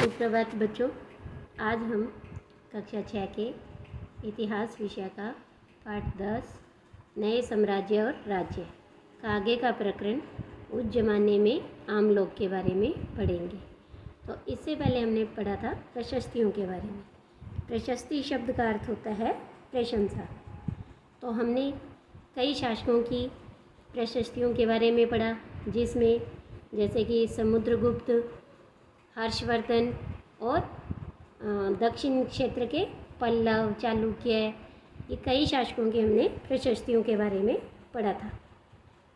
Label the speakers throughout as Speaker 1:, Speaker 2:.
Speaker 1: सुप्रभात बच्चों। आज हम कक्षा 6 के इतिहास विषय का पाठ 10 नए साम्राज्य और राज्य का आगे का प्रकरण उस जमाने में आम लोग के बारे में पढ़ेंगे। तो इससे पहले हमने पढ़ा था प्रशस्तियों के बारे में। प्रशस्ति शब्द का अर्थ होता है प्रशंसा। तो हमने कई शासकों की प्रशस्तियों के बारे में पढ़ा, जिसमें जैसे कि समुद्रगुप्त, हर्षवर्धन और दक्षिण क्षेत्र के पल्लव, चालुक्य, ये कई शासकों की हमने प्रशस्तियों के बारे में पढ़ा था।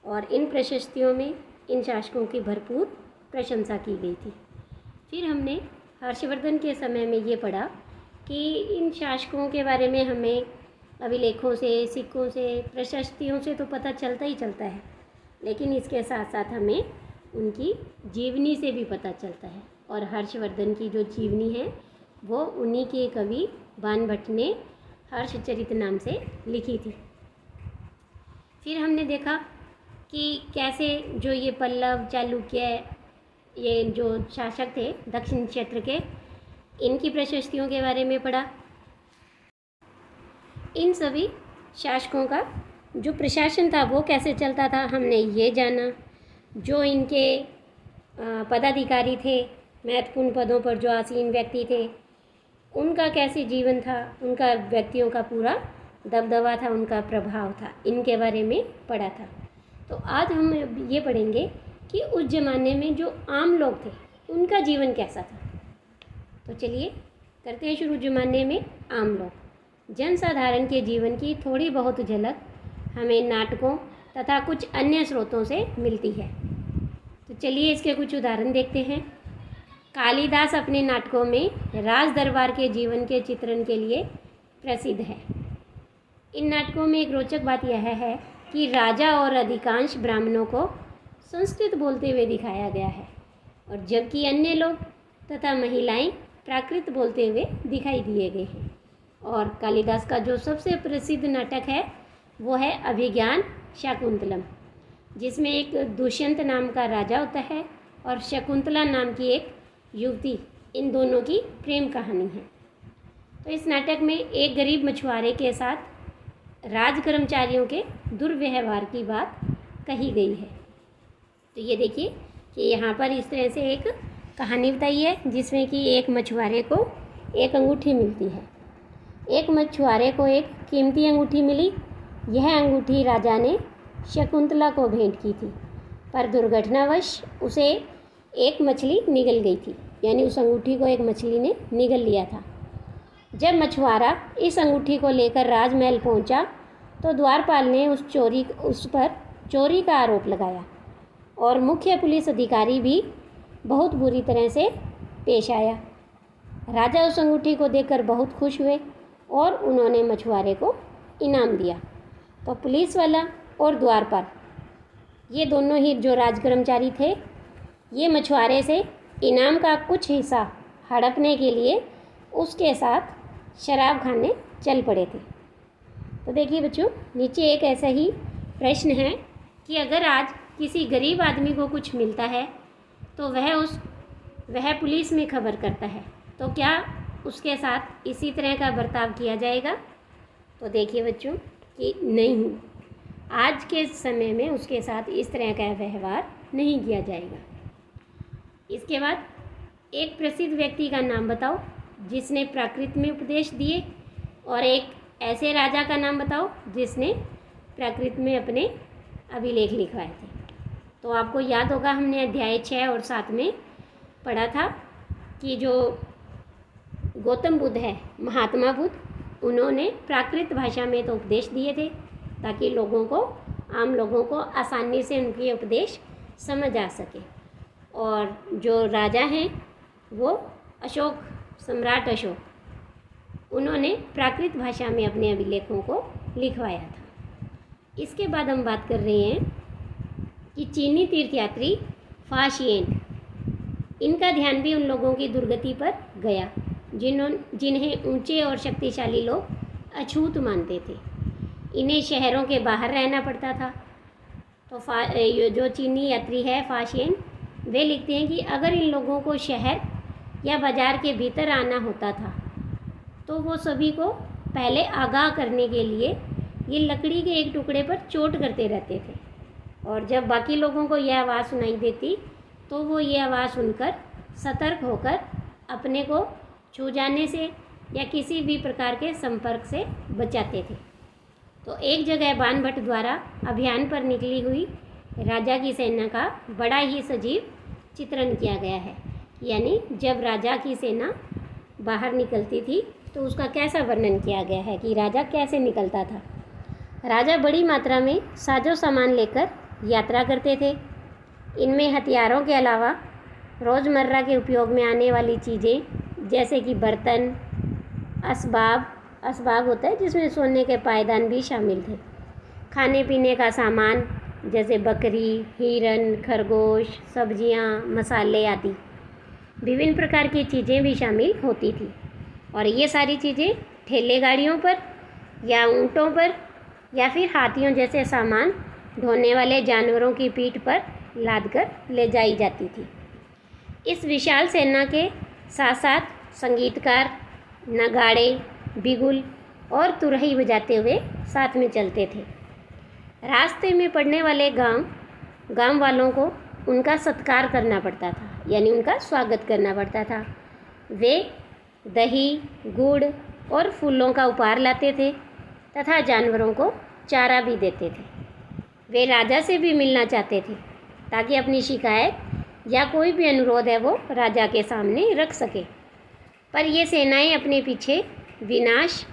Speaker 1: और इन प्रशस्तियों में इन शासकों की भरपूर प्रशंसा की गई थी। फिर हमने हर्षवर्धन के समय में ये पढ़ा कि इन शासकों के बारे में हमें अभिलेखों से, सिक्कों से, प्रशस्तियों से तो पता चलता ही चलता है, लेकिन इसके साथ साथ हमें उनकी जीवनी से भी पता चलता है। और हर्षवर्धन की जो जीवनी है वो उन्हीं के कवि बाणभट्ट ने हर्षचरित नाम से लिखी थी। फिर हमने देखा कि कैसे जो ये पल्लव, चालुक्य, ये जो शासक थे दक्षिण क्षेत्र के, इनकी प्रशस्तियों के बारे में पढ़ा। इन सभी शासकों का जो प्रशासन था वो कैसे चलता था हमने ये जाना। जो इनके पदाधिकारी थे, महत्वपूर्ण पदों पर जो आसीन व्यक्ति थे, उनका कैसे जीवन था, उनका व्यक्तियों का पूरा दबदबा था, उनका प्रभाव था, इनके बारे में पढ़ा था। तो आज हम ये पढ़ेंगे कि उस ज़माने में जो आम लोग थे उनका जीवन कैसा था। तो चलिए करते हैं शुरू। ज़माने में आम लोग, जनसाधारण के जीवन की थोड़ी बहुत झलक हमें नाटकों तथा कुछ अन्य स्रोतों से मिलती है। तो चलिए इसके कुछ उदाहरण देखते हैं। कालिदास अपने नाटकों में राज दरबार के जीवन के चित्रण के लिए प्रसिद्ध है। इन नाटकों में एक रोचक बात यह है कि राजा और अधिकांश ब्राह्मणों को संस्कृत बोलते हुए दिखाया गया है, और जबकि अन्य लोग तथा महिलाएं प्राकृत बोलते हुए दिखाई दिए गए हैं। और कालिदास का जो सबसे प्रसिद्ध नाटक है वो है अभिज्ञान शाकुंतलम, जिसमें एक दुष्यंत नाम का राजा होता है और शकुंतला नाम की एक युवती, इन दोनों की प्रेम कहानी है। तो इस नाटक में एक गरीब मछुआरे के साथ राज कर्मचारियों के दुर्व्यवहार की बात कही गई है। तो ये देखिए कि यहाँ पर इस तरह से एक कहानी बताई है, जिसमें कि एक मछुआरे को एक अंगूठी मिलती है। एक मछुआरे को एक कीमती अंगूठी मिली। यह अंगूठी राजा ने शकुंतला को भेंट की थी, पर दुर्घटनावश उसे एक मछली निगल गई थी, यानी उस अंगूठी को एक मछली ने निगल लिया था। जब मछुआरा इस अंगूठी को लेकर राजमहल पहुंचा तो द्वारपाल ने उस पर चोरी का आरोप लगाया, और मुख्य पुलिस अधिकारी भी बहुत बुरी तरह से पेश आया। राजा उस अंगूठी को देखकर बहुत खुश हुए और उन्होंने मछुआरे को इनाम दिया। तो पुलिस वाला और द्वारपाल, ये दोनों ही जो राजकर्मचारी थे, ये मछुआरे से इनाम का कुछ हिस्सा हड़पने के लिए उसके साथ शराब खाने चल पड़े थे। तो देखिए बच्चों, नीचे एक ऐसा ही प्रश्न है कि अगर आज किसी गरीब आदमी को कुछ मिलता है तो वह पुलिस में खबर करता है, तो क्या उसके साथ इसी तरह का बर्ताव किया जाएगा? तो देखिए बच्चों कि नहीं, आज के समय में उसके साथ इस तरह का व्यवहार नहीं किया जाएगा। इसके बाद एक प्रसिद्ध व्यक्ति का नाम बताओ जिसने प्राकृत में उपदेश दिए, और एक ऐसे राजा का नाम बताओ जिसने प्राकृत में अपने अभिलेख लिखवाए थे। तो आपको याद होगा हमने अध्याय 6 और 7 में पढ़ा था कि जो गौतम बुद्ध है, महात्मा बुद्ध, उन्होंने प्राकृत भाषा में तो उपदेश दिए थे ताकि आम लोगों को आसानी से उनके उपदेश समझ आ सके। और जो राजा हैं वो सम्राट अशोक, उन्होंने प्राकृत भाषा में अपने अभिलेखों को लिखवाया था। इसके बाद हम बात कर रहे हैं कि चीनी तीर्थयात्री फाशियन, इनका ध्यान भी उन लोगों की दुर्गति पर गया जिन्हें ऊंचे और शक्तिशाली लोग अछूत मानते थे। इन्हें शहरों के बाहर रहना पड़ता था। तो जो चीनी यात्री है फाशियन, वे लिखते हैं कि अगर इन लोगों को शहर या बाज़ार के भीतर आना होता था तो वो सभी को पहले आगाह करने के लिए ये लकड़ी के एक टुकड़े पर चोट करते रहते थे, और जब बाकी लोगों को यह आवाज़ सुनाई देती तो वो ये आवाज़ सुनकर सतर्क होकर अपने को छू जाने से या किसी भी प्रकार के संपर्क से बचाते थे। तो एक जगह बाणभट्ट द्वारा अभियान पर निकली हुई राजा की सेना का बड़ा ही सजीव चित्रण किया गया है। यानी जब राजा की सेना बाहर निकलती थी तो उसका कैसा वर्णन किया गया है कि राजा कैसे निकलता था। राजा बड़ी मात्रा में साजो सामान लेकर यात्रा करते थे। इनमें हथियारों के अलावा रोज़मर्रा के उपयोग में आने वाली चीज़ें जैसे कि बर्तन, असबाब होता है जिसमें सोने के पायदान भी शामिल थे, खाने पीने का सामान जैसे बकरी, हिरन, खरगोश, सब्जियां, मसाले आदि विभिन्न प्रकार की चीज़ें भी शामिल होती थी। और ये सारी चीज़ें ठेले गाड़ियों पर या ऊँटों पर या फिर हाथियों जैसे सामान ढोने वाले जानवरों की पीठ पर लादकर ले जाई जाती थी। इस विशाल सेना के साथ साथ संगीतकार नगाड़े, बिगुल और तुरही बजाते हुए साथ में चलते थे। रास्ते में पड़ने वाले गांव वालों को उनका सत्कार करना पड़ता था, यानी उनका स्वागत करना पड़ता था। वे दही, गुड़ और फूलों का उपहार लाते थे तथा जानवरों को चारा भी देते थे। वे राजा से भी मिलना चाहते थे ताकि अपनी शिकायत या कोई भी अनुरोध है वो राजा के सामने रख सके। पर ये सेनाएं अपने पीछे विनाश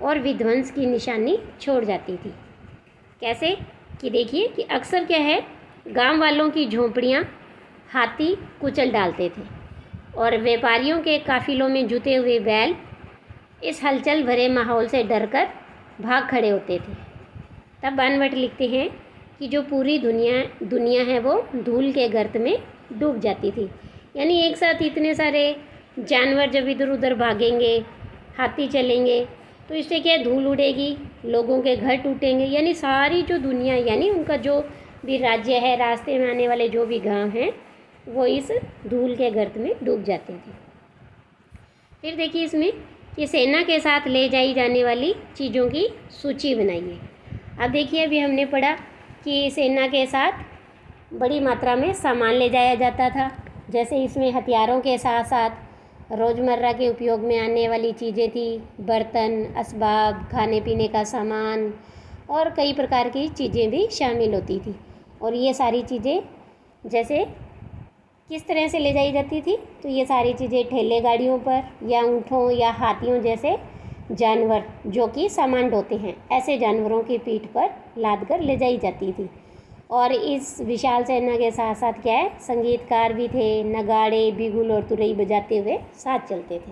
Speaker 1: और विध्वंस की निशानी छोड़ जाती थी। कैसे कि देखिए कि अक्सर क्या है, गांव वालों की झोंपड़ियां हाथी कुचल डालते थे और व्यापारियों के काफिलों में जुटे हुए बैल इस हलचल भरे माहौल से डरकर भाग खड़े होते थे। तब बाणभट्ट लिखते हैं कि जो पूरी दुनिया है वो धूल के गर्त में डूब जाती थी। यानी एक साथ इतने सारे जानवर जब इधर उधर भागेंगे, हाथी चलेंगे तो इससे क्या धूल उड़ेगी, लोगों के घर टूटेंगे, यानी सारी जो दुनिया यानी उनका जो भी राज्य है, रास्ते में आने वाले जो भी गांव हैं वो इस धूल के गर्त में डूब जाते थे। फिर देखिए इसमें कि सेना के साथ ले जाई जाने वाली चीज़ों की सूची बनाइए। अब देखिए अभी हमने पढ़ा कि सेना के साथ बड़ी मात्रा में सामान ले जाया जाता था, जैसे इसमें हथियारों के साथ साथ रोज़मर्रा के उपयोग में आने वाली चीज़ें थी, बर्तन, असबाब, खाने पीने का सामान और कई प्रकार की चीज़ें भी शामिल होती थी। और ये सारी चीज़ें जैसे किस तरह से ले जाई जाती थी, तो ये सारी चीज़ें ठेले गाड़ियों पर या ऊँटों या हाथियों जैसे जानवर जो कि सामान ढोते हैं, ऐसे जानवरों की पीठ पर लाद कर ले जाई जाती थी। और इस विशाल सेना के साथ साथ क्या है, संगीतकार भी थे, नगाड़े, बिगुल और तुरई बजाते हुए साथ चलते थे।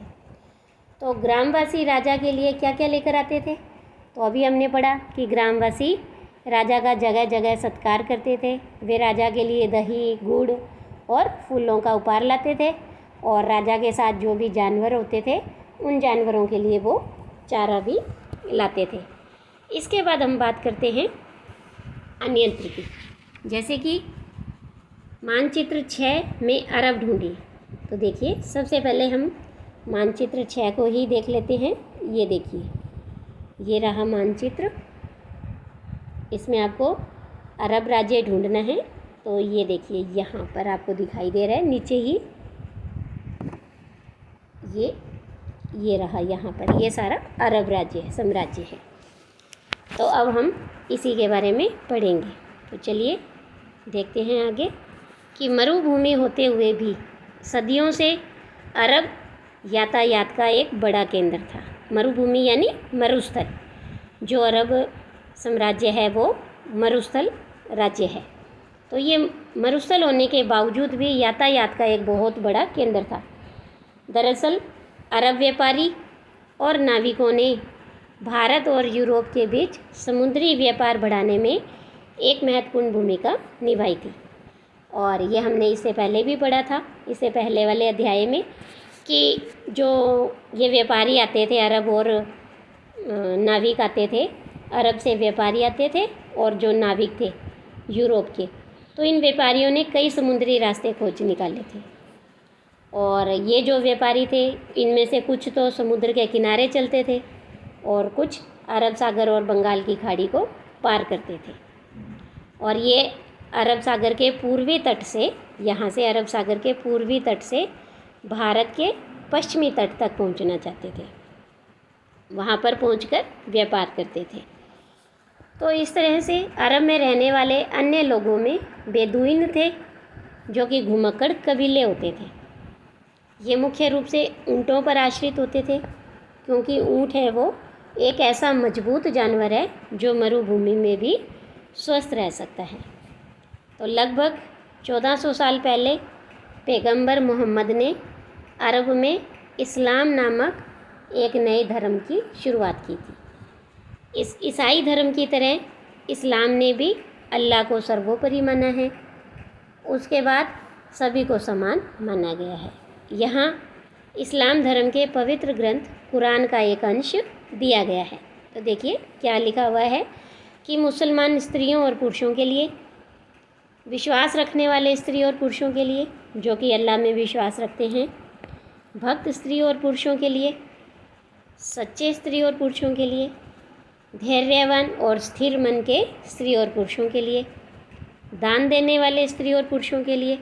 Speaker 1: तो ग्रामवासी राजा के लिए क्या क्या लेकर आते थे, तो अभी हमने पढ़ा कि ग्रामवासी राजा का जगह जगह सत्कार करते थे। वे राजा के लिए दही, गुड़ और फूलों का उपहार लाते थे और राजा के साथ जो भी जानवर होते थे उन जानवरों के लिए वो चारा भी लाते थे। इसके बाद हम बात करते हैं अन्यंत्र की, जैसे कि मानचित्र 6 में अरब ढूंढी। तो देखिए सबसे पहले हम मानचित्र 6 को ही देख लेते हैं। ये देखिए, ये रहा मानचित्र, इसमें आपको अरब राज्य ढूंढना है। तो ये देखिए यहाँ पर आपको दिखाई दे रहा है नीचे ही, ये रहा यहाँ पर, ये सारा अरब राज्य है, साम्राज्य है। तो अब हम इसी के बारे में पढ़ेंगे। तो चलिए देखते हैं आगे कि मरुभूमि होते हुए भी सदियों से अरब यातायात का एक बड़ा केंद्र था। मरुभूमि यानी मरुस्थल, जो अरब साम्राज्य है वो मरुस्थल राज्य है। तो ये मरुस्थल होने के बावजूद भी यातायात का एक बहुत बड़ा केंद्र था। दरअसल अरब व्यापारी और नाविकों ने भारत और यूरोप के बीच समुद्री व्यापार बढ़ाने में एक महत्वपूर्ण भूमिका निभाई थी। और ये हमने इससे पहले भी पढ़ा था, इससे पहले वाले अध्याय में, कि जो ये व्यापारी आते थे अरब और नाविक आते थे, अरब से व्यापारी आते थे और जो नाविक थे यूरोप के, तो इन व्यापारियों ने कई समुद्री रास्ते खोज निकाले थे। और और ये जो व्यापारी थे इनमें से कुछ तो समुद्र के किनारे चलते थे और कुछ अरब सागर और बंगाल की खाड़ी को पार करते थे। और ये अरब सागर के पूर्वी तट से, यहाँ से अरब सागर के पूर्वी तट से भारत के पश्चिमी तट तक पहुँचना चाहते थे, वहाँ पर पहुँचकर व्यापार करते थे। तो इस तरह से अरब में रहने वाले अन्य लोगों में बेदुइन थे, जो कि घुमक्कड़ कबीले होते थे। ये मुख्य रूप से ऊँटों पर आश्रित होते थे, क्योंकि ऊँट है वो एक ऐसा मजबूत जानवर है जो मरुभूमि में भी स्वस्थ रह सकता है। तो लगभग 1400 साल पहले पैगंबर मोहम्मद ने अरब में इस्लाम नामक एक नए धर्म की शुरुआत की थी। इस ईसाई धर्म की तरह इस्लाम ने भी अल्लाह को सर्वोपरि माना है। उसके बाद सभी को समान माना गया है। यहाँ इस्लाम धर्म के पवित्र ग्रंथ कुरान का एक अंश दिया गया है। तो देखिए क्या लिखा हुआ है कि मुसलमान स्त्रियों और पुरुषों के लिए, विश्वास रखने वाले स्त्री और पुरुषों के लिए जो कि अल्लाह में विश्वास रखते हैं, भक्त स्त्री और पुरुषों के लिए, सच्चे स्त्री और पुरुषों के लिए, धैर्यवान और स्थिर मन के स्त्री और पुरुषों के लिए, दान देने वाले स्त्री और पुरुषों के लिए,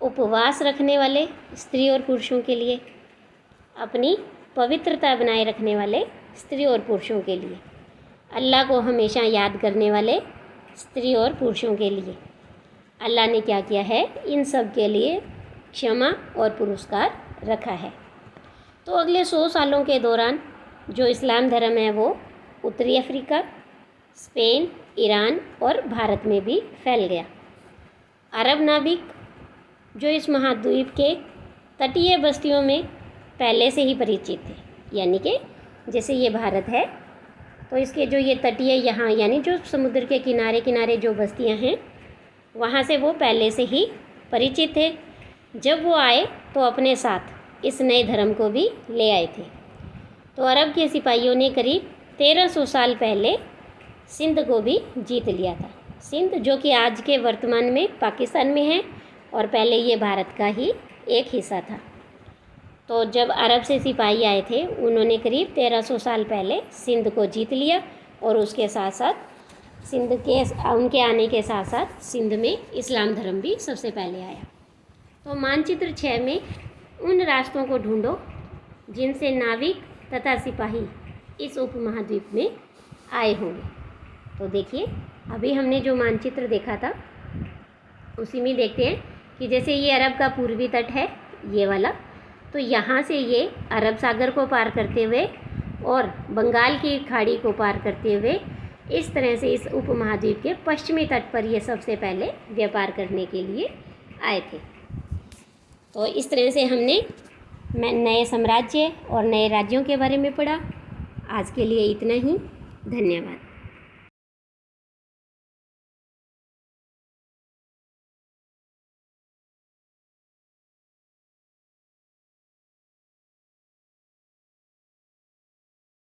Speaker 1: उपवास रखने वाले स्त्री और पुरुषों के लिए, अपनी पवित्रता बनाए रखने वाले स्त्री और पुरुषों के लिए, अल्लाह को हमेशा याद करने वाले स्त्री और पुरुषों के लिए। अल्लाह ने क्या किया है, इन सब के लिए क्षमा और पुरस्कार रखा है। तो अगले 100 सालों के दौरान जो इस्लाम धर्म है वो उत्तरी अफ्रीका, स्पेन, ईरान और भारत में भी फैल गया। अरब नाविक जो इस महाद्वीप के तटीय बस्तियों में पहले से ही परिचित थे, यानी कि जैसे ये भारत है तो इसके जो ये तटीय यहाँ यानी जो समुद्र के किनारे किनारे जो बस्तियाँ हैं वहाँ से वो पहले से ही परिचित थे। जब वो आए तो अपने साथ इस नए धर्म को भी ले आए थे। तो अरब के सिपाहियों ने करीब 1300 साल पहले सिंध को भी जीत लिया था। सिंध जो कि आज के वर्तमान में पाकिस्तान में है और पहले ये भारत का ही एक हिस्सा था। तो जब अरब से सिपाही आए थे उन्होंने करीब 1300 साल पहले सिंध को जीत लिया और उसके साथ साथ उनके आने के साथ साथ सिंध में इस्लाम धर्म भी सबसे पहले आया। तो मानचित्र 6 में उन रास्तों को ढूंढो जिनसे नाविक तथा सिपाही इस उपमहाद्वीप में आए होंगे। तो देखिए अभी हमने जो मानचित्र देखा था उसी में देखते हैं कि जैसे ये अरब का पूर्वी तट है ये वाला, तो यहाँ से ये अरब सागर को पार करते हुए और बंगाल की खाड़ी को पार करते हुए इस तरह से इस उपमहाद्वीप के पश्चिमी तट पर ये सबसे पहले व्यापार करने के लिए आए थे। तो इस तरह से हमने नए साम्राज्य और नए राज्यों के बारे में पढ़ा। आज के लिए इतना ही। धन्यवाद।